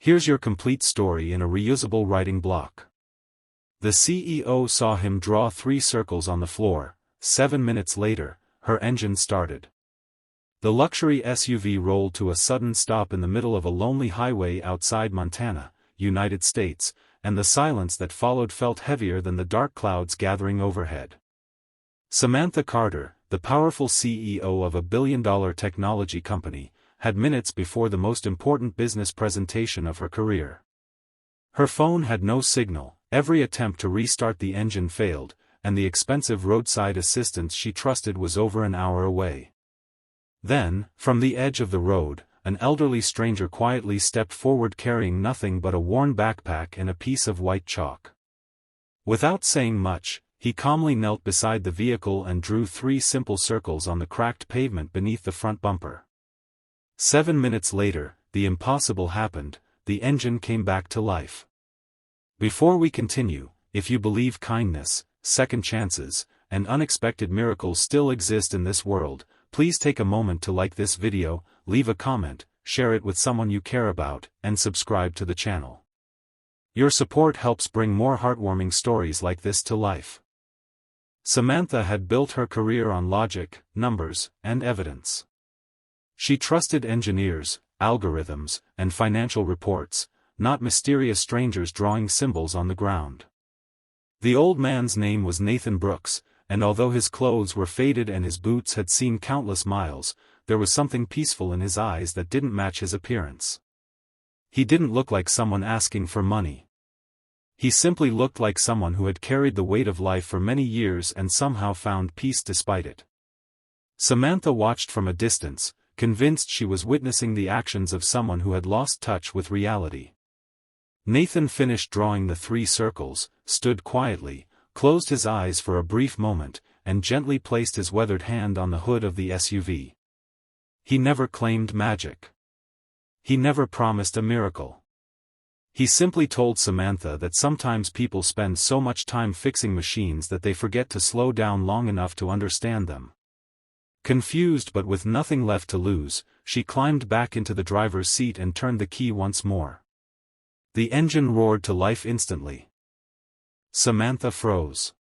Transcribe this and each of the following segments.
Here's your complete story in a reusable writing block. The CEO saw him draw 3 circles on the floor. 7 minutes later, her engine started. The luxury SUV rolled to a sudden stop in the middle of a lonely highway outside Montana, United States, and the silence that followed felt heavier than the dark clouds gathering overhead. Samantha Carter, the powerful CEO of a billion-dollar technology company, had minutes before the most important business presentation of her career. Her phone had no signal, every attempt to restart the engine failed, and the expensive roadside assistance she trusted was over an hour away. Then, from the edge of the road, an elderly stranger quietly stepped forward carrying nothing but a worn backpack and a piece of white chalk. Without saying much, he calmly knelt beside the vehicle and drew 3 simple circles on the cracked pavement beneath the front bumper. 7 minutes later, the impossible happened, the engine came back to life. Before we continue, if you believe kindness, second chances, and unexpected miracles still exist in this world, please take a moment to like this video, leave a comment, share it with someone you care about, and subscribe to the channel. Your support helps bring more heartwarming stories like this to life. Samantha had built her career on logic, numbers, and evidence. She trusted engineers, algorithms, and financial reports, not mysterious strangers drawing symbols on the ground. The old man's name was Nathan Brooks, and although his clothes were faded and his boots had seen countless miles, there was something peaceful in his eyes that didn't match his appearance. He didn't look like someone asking for money. He simply looked like someone who had carried the weight of life for many years and somehow found peace despite it. Samantha watched from a distance, convinced she was witnessing the actions of someone who had lost touch with reality. Nathan finished drawing the 3 circles, stood quietly, closed his eyes for a brief moment, and gently placed his weathered hand on the hood of the SUV. He never claimed magic. He never promised a miracle. He simply told Samantha that sometimes people spend so much time fixing machines that they forget to slow down long enough to understand them. Confused but with nothing left to lose, she climbed back into the driver's seat and turned the key once more. The engine roared to life instantly. Samantha froze.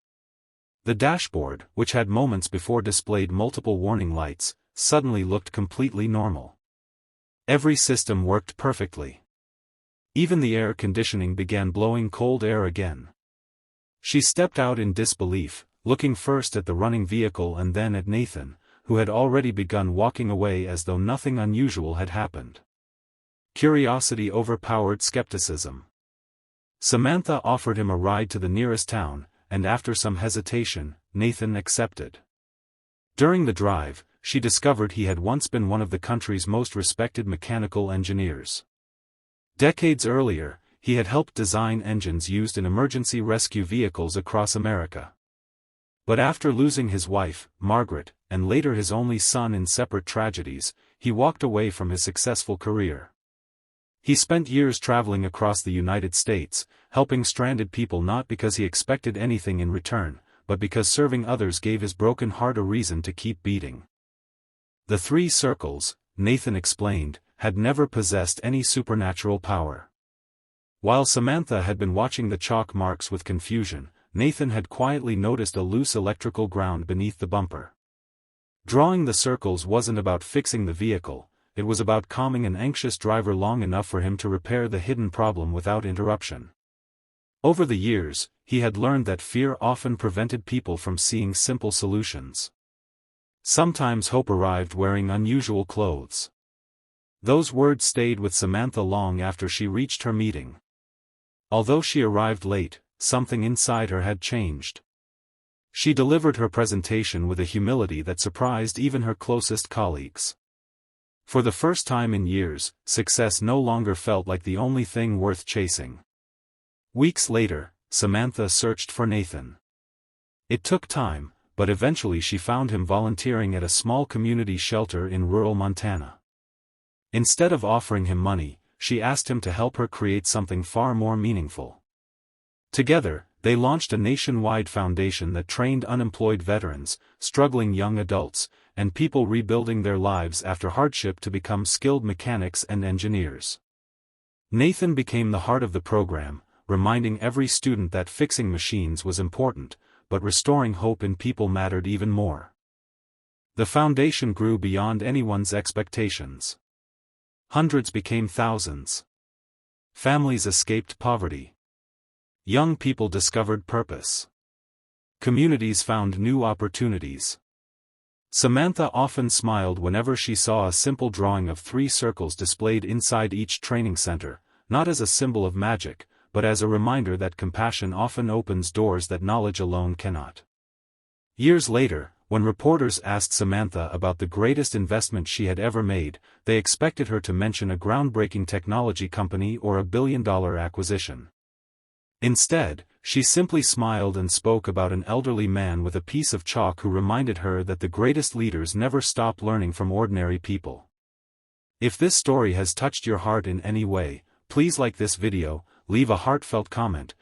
The dashboard, which had moments before displayed multiple warning lights, suddenly looked completely normal. Every system worked perfectly. Even the air conditioning began blowing cold air again. She stepped out in disbelief, looking first at the running vehicle and then at Nathan, who had already begun walking away as though nothing unusual had happened. Curiosity overpowered skepticism. Samantha offered him a ride to the nearest town, and after some hesitation, Nathan accepted. During the drive, she discovered he had once been one of the country's most respected mechanical engineers. Decades earlier, he had helped design engines used in emergency rescue vehicles across America. But after losing his wife, Margaret, and later his only son in separate tragedies, he walked away from his successful career. He spent years traveling across the United States, helping stranded people not because he expected anything in return, but because serving others gave his broken heart a reason to keep beating. The 3 circles, Nathan explained, had never possessed any supernatural power. While Samantha had been watching the chalk marks with confusion, Nathan had quietly noticed a loose electrical ground beneath the bumper. Drawing the circles wasn't about fixing the vehicle, it was about calming an anxious driver long enough for him to repair the hidden problem without interruption. Over the years, he had learned that fear often prevented people from seeing simple solutions. Sometimes hope arrived wearing unusual clothes. Those words stayed with Samantha long after she reached her meeting. Although she arrived late, something inside her had changed. She delivered her presentation with a humility that surprised even her closest colleagues. For the first time in years, success no longer felt like the only thing worth chasing. Weeks later, Samantha searched for Nathan. It took time, but eventually she found him volunteering at a small community shelter in rural Montana. Instead of offering him money, she asked him to help her create something far more meaningful. Together, they launched a nationwide foundation that trained unemployed veterans, struggling young adults, and people rebuilding their lives after hardship to become skilled mechanics and engineers. Nathan became the heart of the program, reminding every student that fixing machines was important, but restoring hope in people mattered even more. The foundation grew beyond anyone's expectations. Hundreds became thousands. Families escaped poverty. Young people discovered purpose. Communities found new opportunities. Samantha often smiled whenever she saw a simple drawing of 3 circles displayed inside each training center, not as a symbol of magic, but as a reminder that compassion often opens doors that knowledge alone cannot. Years later, when reporters asked Samantha about the greatest investment she had ever made, they expected her to mention a groundbreaking technology company or a billion-dollar acquisition. Instead, she simply smiled and spoke about an elderly man with a piece of chalk who reminded her that the greatest leaders never stop learning from ordinary people. If this story has touched your heart in any way, please like this video, leave a heartfelt comment,